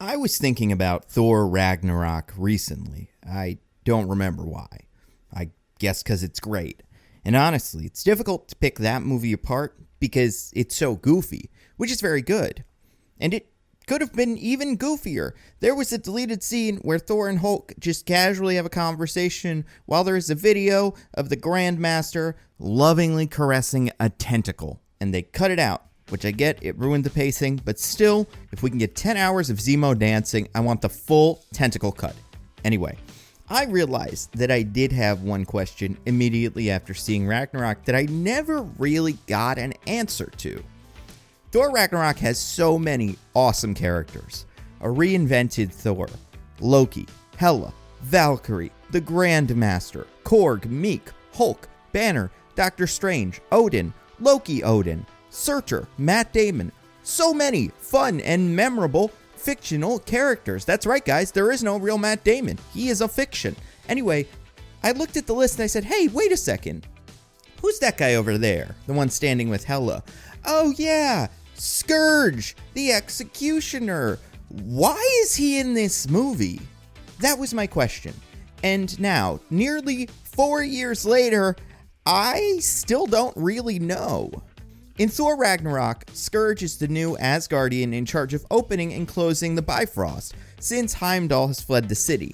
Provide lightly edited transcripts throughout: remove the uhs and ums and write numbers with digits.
I was thinking about Thor Ragnarok recently. I don't remember why. I guess because it's great. And honestly, it's difficult to pick that movie apart because it's so goofy, which is very good. And it could have been even goofier. There was a deleted scene where Thor and Hulk just casually have a conversation while there is a video of the Grandmaster lovingly caressing a tentacle. And they cut it out, which I get, it ruined the pacing, but still, if we can get 10 hours of Zemo dancing, I want the full tentacle cut. Anyway, I realized that I did have one question immediately after seeing Ragnarok that I never really got an answer to. Thor Ragnarok has so many awesome characters. A reinvented Thor, Loki, Hela, Valkyrie, the Grandmaster, Korg, Meek, Hulk, Banner, Doctor Strange, Odin, Loki Odin, Searcher, Matt Damon. So many fun and memorable fictional characters. That's right, guys. There is no real Matt Damon. He is a fiction. Anyway, I looked at the list and I said, hey, wait a second. Who's that guy over there? The one standing with Hela. Oh, yeah. Skurge the Executioner. Why is he in this movie? That was my question. And now, nearly 4 years later, I still don't really know. In Thor Ragnarok, Skurge is the new Asgardian in charge of opening and closing the Bifrost, since Heimdall has fled the city.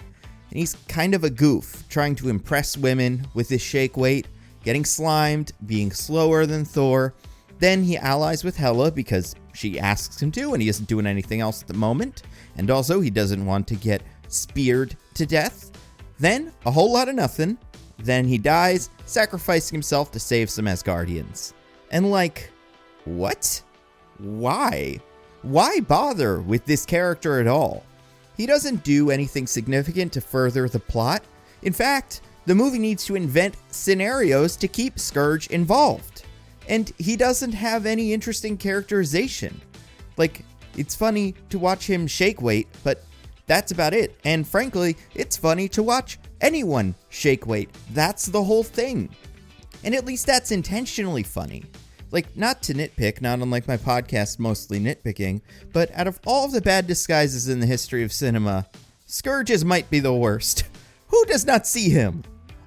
And he's kind of a goof, trying to impress women with his shake weight, getting slimed, being slower than Thor. Then he allies with Hela because she asks him to, and he isn't doing anything else at the moment. And also, he doesn't want to get speared to death. Then, a whole lot of nothing. Then he dies, sacrificing himself to save some Asgardians. And what? Why? Why bother with this character at all? He doesn't do anything significant to further the plot. In fact, the movie needs to invent scenarios to keep Skurge involved. And he doesn't have any interesting characterization. It's funny to watch him shake weight, but that's about it. And frankly, it's funny to watch anyone shake weight. That's the whole thing. And at least that's intentionally funny. Not to nitpick, not unlike my podcast, Mostly Nitpicking, but out of all of the bad disguises in the history of cinema, Skurge's might be the worst. Who does not see him?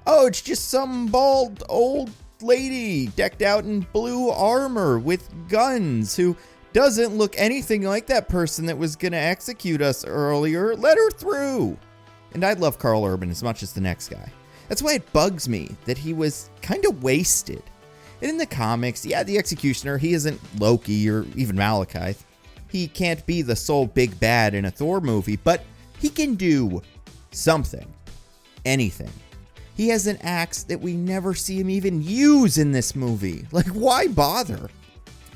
Oh, it's just some bald old lady decked out in blue armor with guns who doesn't look anything like that person that was gonna execute us earlier. Let her through. And I love Karl Urban as much as the next guy. That's why it bugs me that he was kind of wasted. And in the comics, yeah, the Executioner, he isn't Loki or even Malekith. He can't be the sole big bad in a Thor movie, but he can do something. Anything. He has an axe that we never see him even use in this movie. Why bother?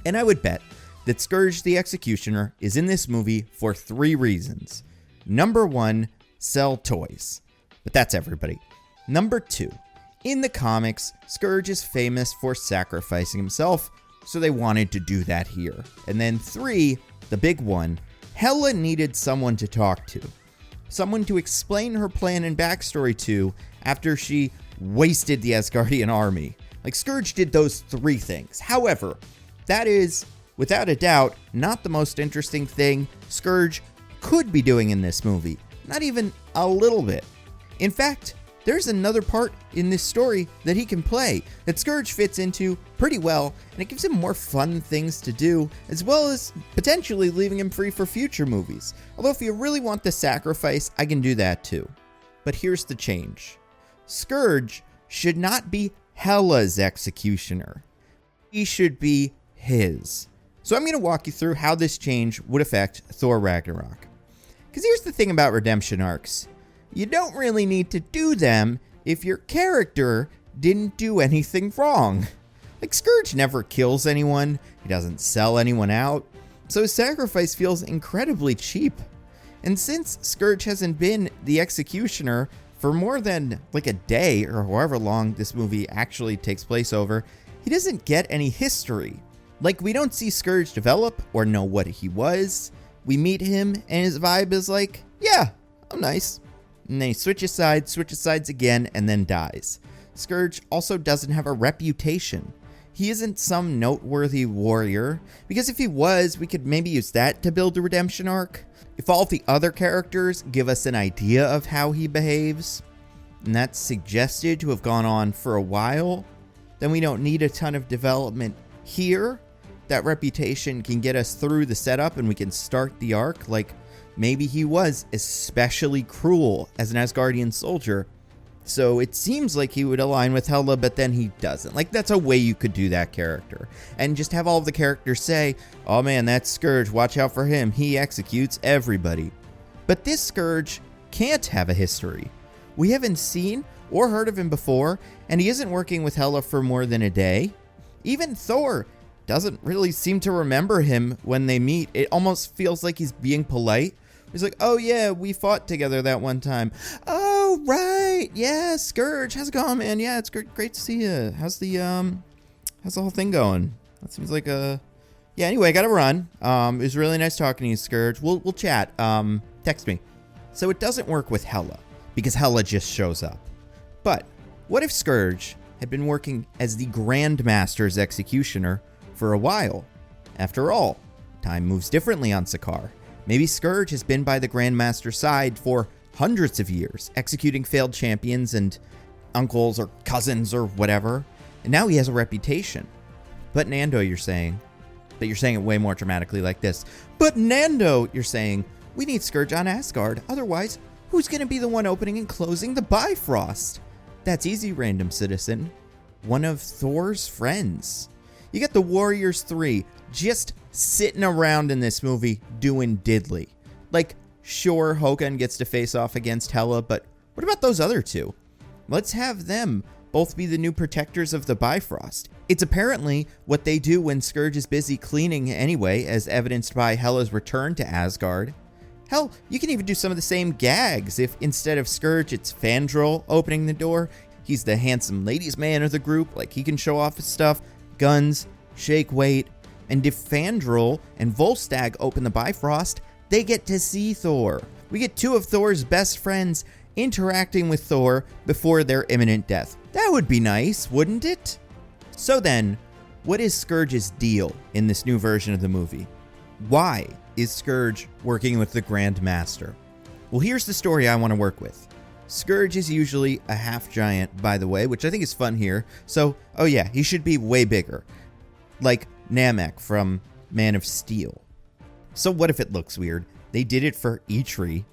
And I would bet that Skurge the Executioner is in this movie for 3 reasons. Number 1, sell toys. But that's everybody. Number 2, in the comics, Skurge is famous for sacrificing himself, so they wanted to do that here. And then 3, the big one, Hela needed someone to talk to. Someone to explain her plan and backstory to after she wasted the Asgardian army. Skurge did those 3 things. However, that is, without a doubt, not the most interesting thing Skurge could be doing in this movie. Not even a little bit. In fact, there's another part in this story that he can play that Skurge fits into pretty well, and it gives him more fun things to do, as well as potentially leaving him free for future movies. Although if you really want the sacrifice, I can do that too. But here's the change. Skurge should not be Hela's executioner. He should be his. So I'm going to walk you through how this change would affect Thor Ragnarok. Because here's the thing about redemption arcs. You don't really need to do them if your character didn't do anything wrong. Skurge never kills anyone, he doesn't sell anyone out, so his sacrifice feels incredibly cheap. And since Skurge hasn't been the executioner for more than a day or however long this movie actually takes place over, he doesn't get any history. We don't see Skurge develop or know what he was. We meet him and his vibe is yeah, I'm nice. And then he switches sides again, and then dies. Skurge also doesn't have a reputation. he isn't some noteworthy warrior, because if he was, we could maybe use that to build a redemption arc. If all of the other characters give us an idea of how he behaves, and that's suggested to have gone on for a while, then we don't need a ton of development here. That reputation can get us through the setup and we can start the arc. Like, maybe he was especially cruel as an Asgardian soldier, so it seems like he would align with Hela, but then he doesn't. Like, that's a way you could do that character. And just have all of the characters say, oh man, that's Skurge, watch out for him, he executes everybody. But this Skurge can't have a history. We haven't seen or heard of him before, and he isn't working with Hela for more than a day. Even Thor doesn't really seem to remember him when they meet. It almost feels like he's being polite. He's like, oh yeah, we fought together that one time. Oh, right. Yeah, Skurge. How's it going, man? Yeah, it's great to see you. How's the whole thing going? That seems like a... Yeah, anyway, I gotta run. It was really nice talking to you, Skurge. We'll chat. Text me. So it doesn't work with Hela, because Hela just shows up. But what if Skurge had been working as the Grandmaster's executioner for a while? After all, time moves differently on Sakaar. Maybe Skurge has been by the Grandmaster's side for hundreds of years, executing failed champions and uncles or cousins or whatever, and now he has a reputation. But Nando, you're saying, but you're saying it way more dramatically like this. But Nando, you're saying, we need Skurge on Asgard, otherwise, who's going to be the one opening and closing the Bifrost? That's easy, random citizen. One of Thor's friends. You got the Warriors 3 just sitting around in this movie doing diddly. Like, sure, Hogun gets to face off against Hela, but what about those other two? Let's have them both be the new protectors of the Bifrost. It's apparently what they do when Skurge is busy cleaning anyway, as evidenced by Hela's return to Asgard. Hell, you can even do some of the same gags if instead of Skurge, it's Fandral opening the door. He's the handsome ladies' man of the group, like he can show off his stuff, guns, shake weight. And if Fandral and Volstagg open the Bifrost, they get to see Thor. We get two of Thor's best friends interacting with Thor before their imminent death. That would be nice, wouldn't it? So then, what is Skurge's deal in this new version of the movie? Why is Skurge working with the Grand Master? Well, here's the story I want to work with. Skurge is usually a half giant, by the way, which I think is fun here. So, oh yeah, he should be way bigger. Like Namek from Man of Steel. So what if it looks weird? They did it for Eitri.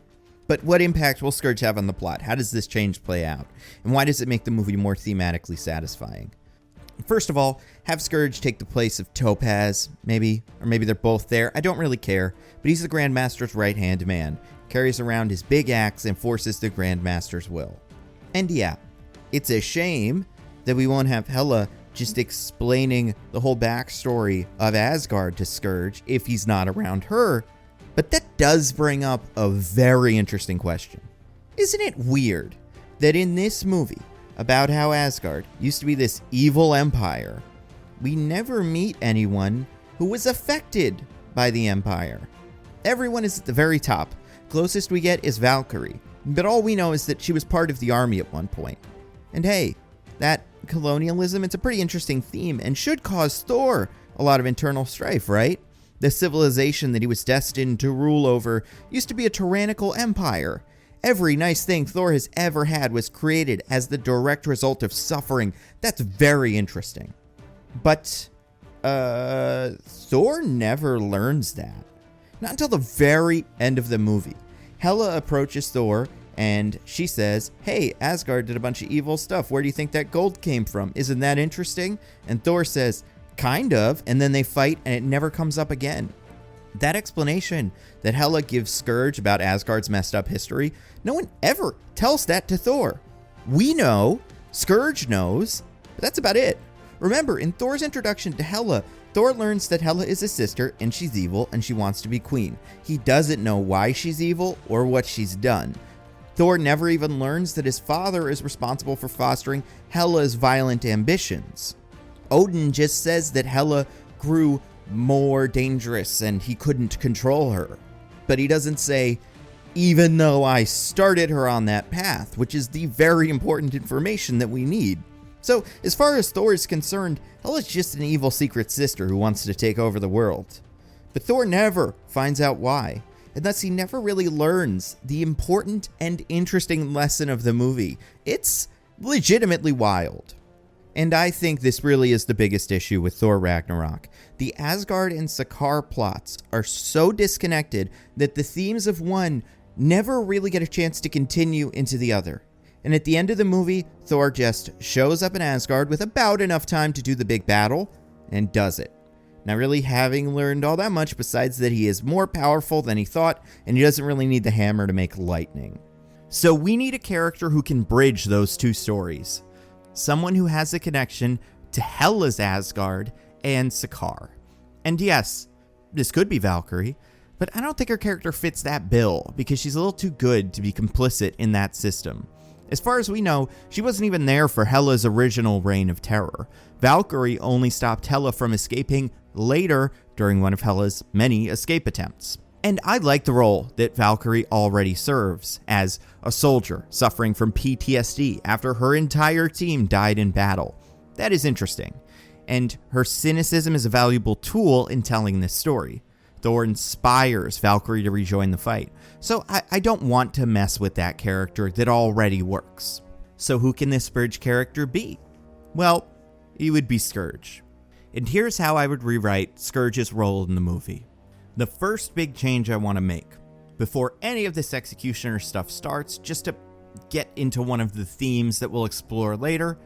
But what impact will Skurge have on the plot? How does this change play out? And why does it make the movie more thematically satisfying? First of all, have Skurge take the place of Topaz, maybe. Or maybe they're both there. I don't really care. But he's the Grandmaster's right-hand man. Carries around his big axe and forces the Grandmaster's will. And yeah, it's a shame that we won't have Hela just explaining the whole backstory of Asgard to Skurge if he's not around her. But that does bring up a very interesting question. Isn't it weird that in this movie about how Asgard used to be this evil empire, we never meet anyone who was affected by the empire? Everyone is at the very top. Closest we get is Valkyrie, but all we know is that she was part of the army at one point. And hey, that colonialism, it's a pretty interesting theme and should cause Thor a lot of internal strife, right? The civilization that he was destined to rule over used to be a tyrannical empire. Every nice thing Thor has ever had was created as the direct result of suffering. That's very interesting. But, Thor never learns that. Not until the very end of the movie. Hela approaches Thor and she says, hey, Asgard did a bunch of evil stuff. Where do you think that gold came from? Isn't that interesting? And Thor says, kind of. And then they fight and it never comes up again. That explanation that Hela gives Skurge about Asgard's messed up history, no one ever tells that to Thor. We know, Skurge knows, but that's about it. Remember, in Thor's introduction to Hela, Thor learns that Hela is his sister and she's evil and she wants to be queen. He doesn't know why she's evil or what she's done. Thor never even learns that his father is responsible for fostering Hela's violent ambitions. Odin just says that Hela grew more dangerous and he couldn't control her. But he doesn't say, even though I started her on that path, which is the very important information that we need. So, as far as Thor is concerned, Hela's just an evil secret sister who wants to take over the world. But Thor never finds out why, and thus he never really learns the important and interesting lesson of the movie. It's legitimately wild. And I think this really is the biggest issue with Thor Ragnarok. The Asgard and Sakaar plots are so disconnected that the themes of one never really get a chance to continue into the other. And at the end of the movie, Thor just shows up in Asgard with about enough time to do the big battle, and does it. Not really having learned all that much besides that he is more powerful than he thought, and he doesn't really need the hammer to make lightning. So we need a character who can bridge those two stories. Someone who has a connection to Hela's Asgard and Sakaar. And yes, this could be Valkyrie, but I don't think her character fits that bill because she's a little too good to be complicit in that system. As far as we know, she wasn't even there for Hela's original reign of terror. Valkyrie only stopped Hela from escaping later during one of Hela's many escape attempts. And I like the role that Valkyrie already serves as a soldier suffering from PTSD after her entire team died in battle. That is interesting. And her cynicism is a valuable tool in telling this story. Thor inspires Valkyrie to rejoin the fight. So I don't want to mess with that character that already works. So who can this bridge character be? Well, he would be Skurge. And here's how I would rewrite Skurge's role in the movie. The first big change I want to make, before any of this Executioner stuff starts, just to get into one of the themes that we'll explore later,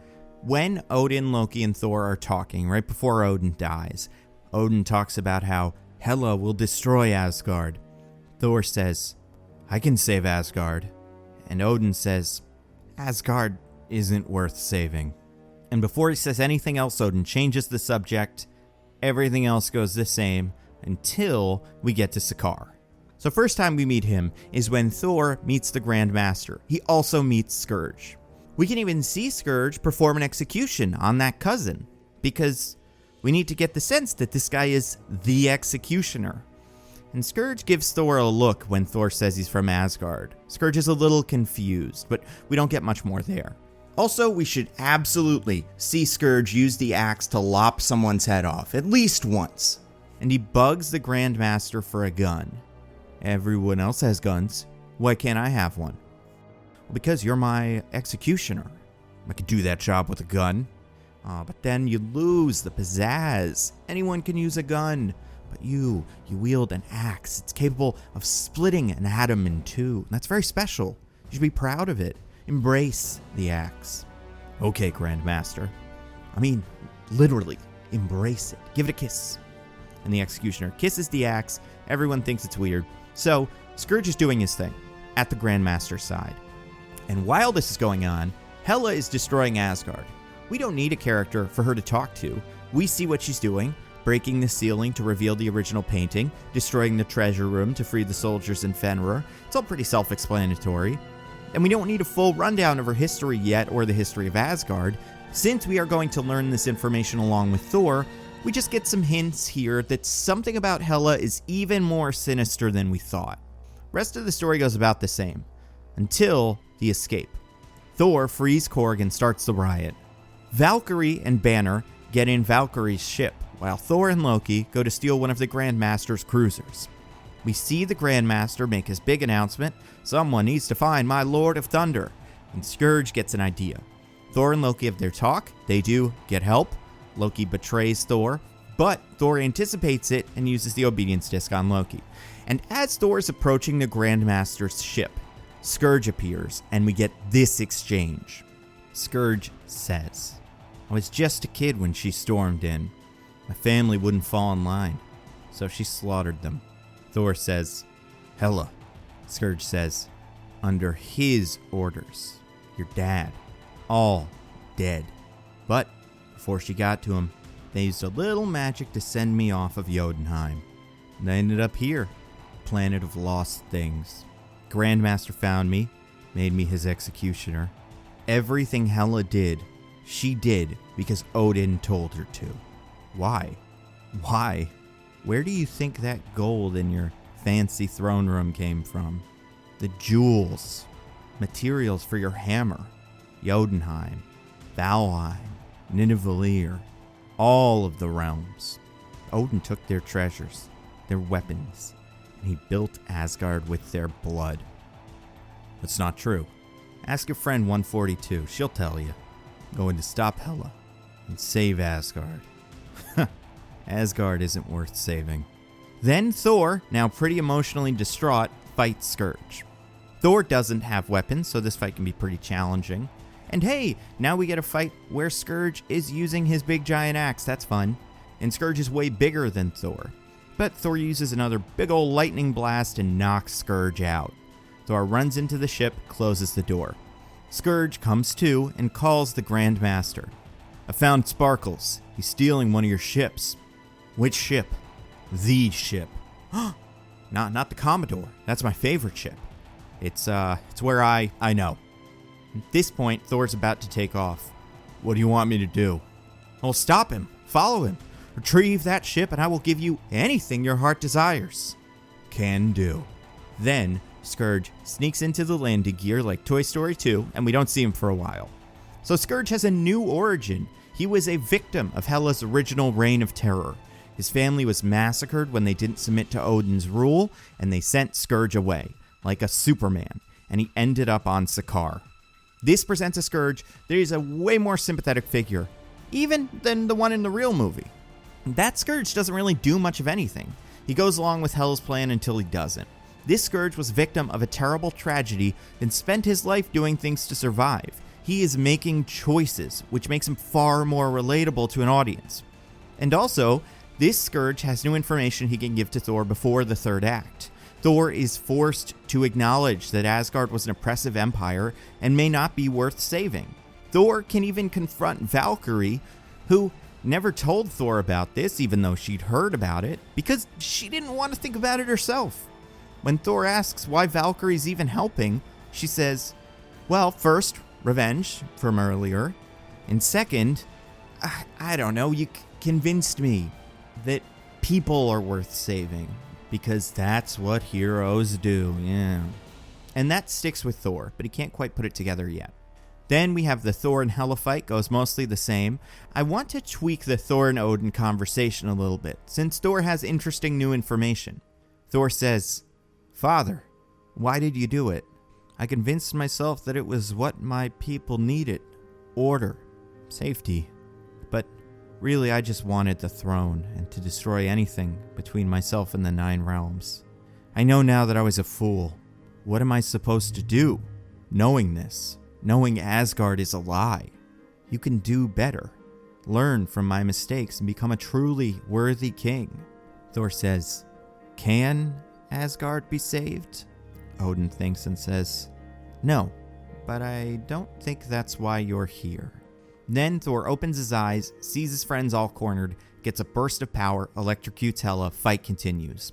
when Odin, Loki, and Thor are talking, right before Odin dies, Odin talks about how Hela will destroy Asgard. Thor says, I can save Asgard. And Odin says, Asgard isn't worth saving. And before he says anything else, Odin changes the subject. Everything else goes the same until we get to Sakaar. So first time we meet him is when Thor meets the Grand Master. He also meets Skurge. We can even see Skurge perform an execution on that cousin, because we need to get the sense that this guy is the Executioner. And Skurge gives Thor a look when Thor says he's from Asgard. Skurge is a little confused, but we don't get much more there. Also, we should absolutely see Skurge use the axe to lop someone's head off, at least once. And he bugs the Grand Master for a gun. Everyone else has guns. Why can't I have one? Well, because you're my executioner. I could do that job with a gun. But then you lose the pizzazz. Anyone can use a gun. But you wield an axe. It's capable of splitting an atom in two. That's very special. You should be proud of it. Embrace the axe. Okay, Grand Master. I mean, literally, embrace it. Give it a kiss. And the Executioner kisses the axe. Everyone thinks it's weird. So, Skurge is doing his thing at the Grand Master's side. And while this is going on, Hela is destroying Asgard. We don't need a character for her to talk to. We see what she's doing, breaking the ceiling to reveal the original painting, destroying the treasure room to free the soldiers in Fenrir. It's all pretty self-explanatory. And we don't need a full rundown of her history yet or the history of Asgard. Since we are going to learn this information along with Thor, we just get some hints here that something about Hela is even more sinister than we thought. Rest of the story goes about the same, until the escape. Thor frees Korg and starts the riot. Valkyrie and Banner get in Valkyrie's ship, while Thor and Loki go to steal one of the Grand Master's cruisers. We see the Grand Master make his big announcement, someone needs to find my Lord of Thunder, and Skurge gets an idea. Thor and Loki have their talk, they do get help. Loki betrays Thor, but Thor anticipates it and uses the obedience disc on Loki. And as Thor is approaching the Grand Master's ship, Skurge appears, and we get this exchange. Skurge says, I was just a kid when she stormed in. My family wouldn't fall in line, so she slaughtered them. Thor says, Hela. Skurge says, under his orders, your dad, all dead. But before she got to him, they used a little magic to send me off of Jotunheim. And I ended up here, planet of lost things. Grandmaster found me, made me his executioner. Everything Hela did, she did because Odin told her to. Why? Why? Where do you think that gold in your fancy throne room came from? The jewels, materials for your hammer, Jotunheim, Valheim. Nidavellir, all of the realms. Odin took their treasures, their weapons, and he built Asgard with their blood. That's not true. Ask your friend 142, she'll tell you. I'm going to stop Hela and save Asgard. Asgard isn't worth saving. Then Thor, now pretty emotionally distraught, fights Skurge. Thor doesn't have weapons, so this fight can be pretty challenging. And hey, now we get a fight where Skurge is using his big giant axe. That's fun. And Skurge is way bigger than Thor. But Thor uses another big ol' lightning blast and knocks Skurge out. Thor runs into the ship, closes the door. Skurge comes to and calls the Grand Master. I found Sparkles. He's stealing one of your ships. Which ship? The ship. Not the Commodore. That's my favorite ship. It's where I know. At this point, Thor's about to take off. What do you want me to do? Well, stop him. Follow him. Retrieve that ship and I will give you anything your heart desires. Can do. Then, Skurge sneaks into the landing gear like Toy Story 2, and we don't see him for a while. So Skurge has a new origin. He was a victim of Hela's original reign of terror. His family was massacred when they didn't submit to Odin's rule, and they sent Skurge away, like a Superman, and he ended up on Sakaar. This presents a Skurge that is a way more sympathetic figure, even than the one in the real movie. That Skurge doesn't really do much of anything. He goes along with Hela's plan until he doesn't. This Skurge was victim of a terrible tragedy and spent his life doing things to survive. He is making choices, which makes him far more relatable to an audience. And also, this Skurge has new information he can give to Thor before the third act. Thor is forced to acknowledge that Asgard was an oppressive empire and may not be worth saving. Thor can even confront Valkyrie, who never told Thor about this, even though she'd heard about it, because she didn't want to think about it herself. When Thor asks why Valkyrie's even helping, she says, well, first, revenge from earlier, and second, I don't know, you convinced me that people are worth saving, because that's what heroes do, yeah. And that sticks with Thor, but he can't quite put it together yet. Then we have the Thor and Hela fight, goes mostly the same. I want to tweak the Thor and Odin conversation a little bit, since Thor has interesting new information. Thor says, Father, why did you do it? I convinced myself that it was what my people needed. Order, safety. But really, I just wanted the throne and to destroy anything between myself and the 9 realms. I know now that I was a fool. What am I supposed to do? Knowing this, knowing Asgard is a lie. You can do better. Learn from my mistakes and become a truly worthy king. Thor says, can Asgard be saved? Odin thinks and says, no, but I don't think that's why you're here. Then Thor opens his eyes, sees his friends all cornered, gets a burst of power, electrocutes Hela, fight continues.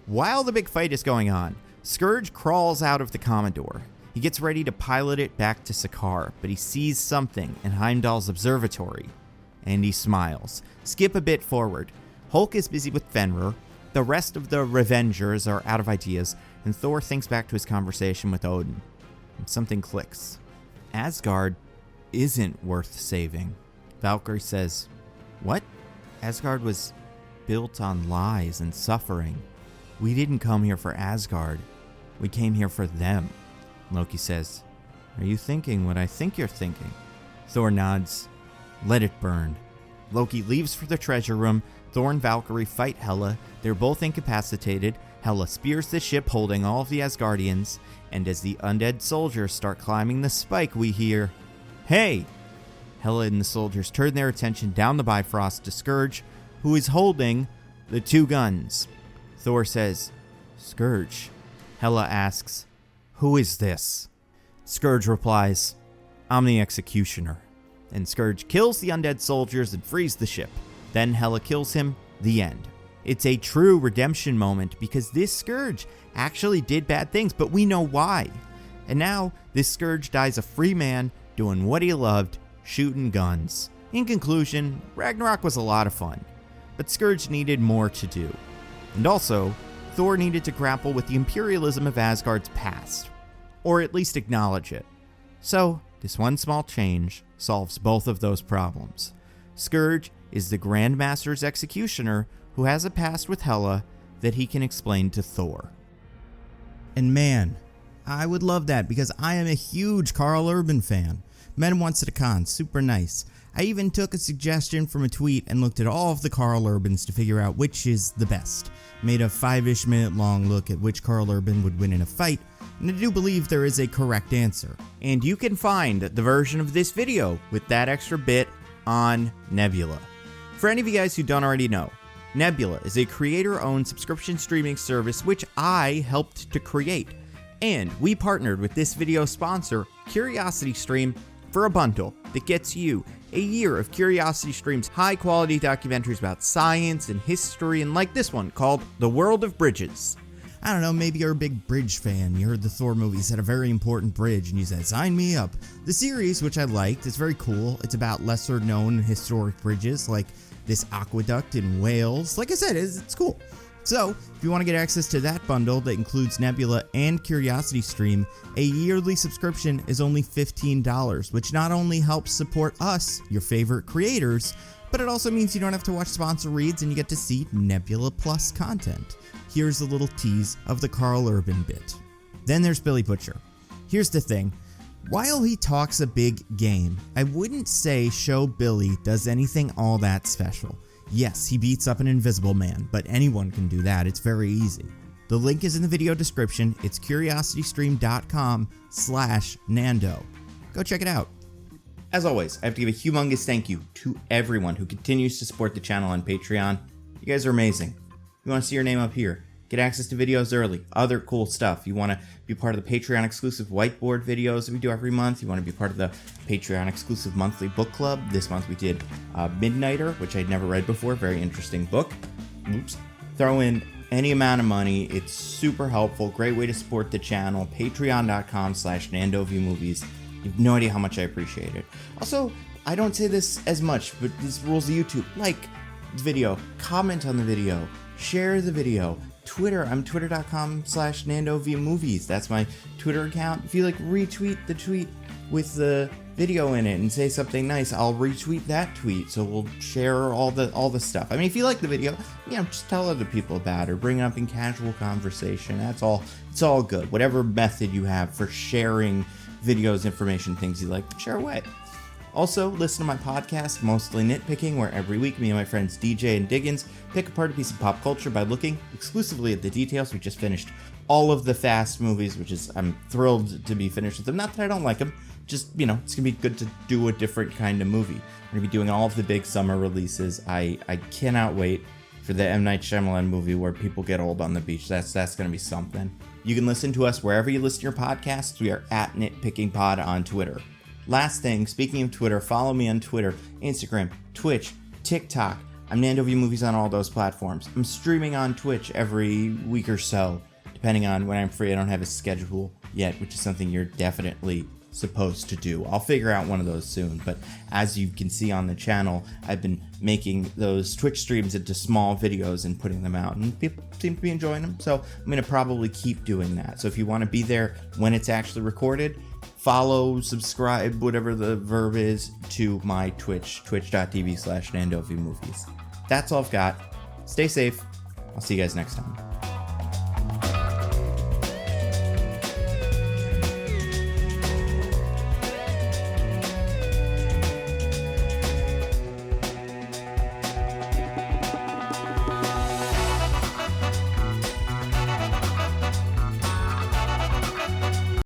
While the big fight is going on, Skurge crawls out of the Commodore. He gets ready to pilot it back to Sakaar, but he sees something in Heimdall's observatory, and he smiles. Skip a bit forward. Hulk is busy with Fenrir, the rest of the Revengers are out of ideas, and Thor thinks back to his conversation with Odin. And something clicks. Asgard isn't worth saving. Valkyrie says, what? Asgard was built on lies and suffering. We didn't come here for Asgard. We came here for them. Loki says, are you thinking what I think you're thinking? Thor nods. Let it burn. Loki leaves for the treasure room. Thor and Valkyrie fight Hela. They're both incapacitated. Hela spears the ship holding all of the Asgardians. And as the undead soldiers start climbing the spike, we hear, hey! Hela and the soldiers turn their attention down the Bifrost to Skurge, who is holding the 2 guns. Thor says, Skurge. Hela asks, who is this? Skurge replies, I'm the Executioner. And Skurge kills the undead soldiers and frees the ship. Then Hela kills him. The end. It's a true redemption moment because this Skurge actually did bad things, but we know why. And now this Skurge dies a free man doing what he loved, shooting guns. In conclusion, Ragnarok was a lot of fun, but Skurge needed more to do. And also, Thor needed to grapple with the imperialism of Asgard's past, or at least acknowledge it. So, This one small change solves both of those problems. Skurge is the Grandmaster's executioner who has a past with Hela that he can explain to Thor. And man, I would love that because I am a huge Karl Urban fan. Met him once at a con, super nice. I even took a suggestion from a tweet and looked at all of the Karl Urbans to figure out which is the best. Made a 5-ish minute long look at which Karl Urban would win in a fight, and I do believe there is a correct answer. And you can find the version of this video with that extra bit on Nebula. For any of you guys who don't already know, Nebula is a creator-owned subscription streaming service which I helped to create. And we partnered with this video sponsor, CuriosityStream, for a bundle that gets you a year of CuriosityStream's high-quality documentaries about science and history, and like this one called The World of Bridges. I don't know, maybe you're a big bridge fan. You heard the Thor movies had a very important bridge and you said, sign me up. The series, which I liked, is very cool. It's about lesser known historic bridges like this aqueduct in Wales. Like I said, it's cool. So, if you want to get access to that bundle that includes Nebula and CuriosityStream, a yearly subscription is only $15, which not only helps support us, your favorite creators, but it also means you don't have to watch sponsor reads and you get to see Nebula Plus content. Here's a little tease of the Karl Urban bit. Then there's Billy Butcher. Here's the thing. While he talks a big game, I wouldn't say Show Billy does anything all that special. Yes, he beats up an invisible man, but anyone can do that. It's very easy. The link is in the video description. It's curiositystream.com/Nando. Go check it out. As always, I have to give a humongous thank you to everyone who continues to support the channel on Patreon. You guys are amazing. You want to see your name up here, get access to videos early, other cool stuff. You want to be part of the Patreon exclusive whiteboard videos that we do every month. You want to be part of the Patreon exclusive monthly book club. This month we did Midnighter, which I'd never read before. Very interesting book. Oops. Throw in any amount of money. It's super helpful. Great way to support the channel. Patreon.com/NandoViewMovies. You have no idea how much I appreciate it. Also, I don't say this as much, but this rules of YouTube. Like the video, comment on the video, share the video. Twitter, I'm twitter.com/NandoViewMovies. That's my Twitter account. If you retweet the tweet with the video in it and say something nice, I'll retweet that tweet. So we'll share all the stuff. I mean, if you like the video, just tell other people about it or bring it up in casual conversation. That's all. It's all good. Whatever method you have for sharing videos, information, things you like, share away. Also, listen to my podcast, Mostly Nitpicking, where every week me and my friends DJ and Diggins pick apart a piece of pop culture by looking exclusively at the details. We just finished all of the Fast movies, which is, I'm thrilled to be finished with them. Not that I don't like them, just, it's going to be good to do a different kind of movie. We're going to be doing all of the big summer releases. I cannot wait for the M. Night Shyamalan movie where people get old on the beach. That's going to be something. You can listen to us wherever you listen to your podcasts. We are at NitPickingPod on Twitter. Last thing, speaking of Twitter, follow me on Twitter, Instagram, Twitch, TikTok. I'm NandoViewMovies on all those platforms. I'm streaming on Twitch every week or so, depending on when I'm free. I don't have a schedule yet, which is something you're definitely supposed to do. I'll figure out one of those soon, but as you can see on the channel, I've been making those Twitch streams into small videos and putting them out, and people seem to be enjoying them, so I'm going to probably keep doing that. So if you want to be there when it's actually recorded, follow, subscribe, whatever the verb is, to my Twitch, twitch.tv/NandoViewMovies. That's all I've got. Stay safe. I'll see you guys next time.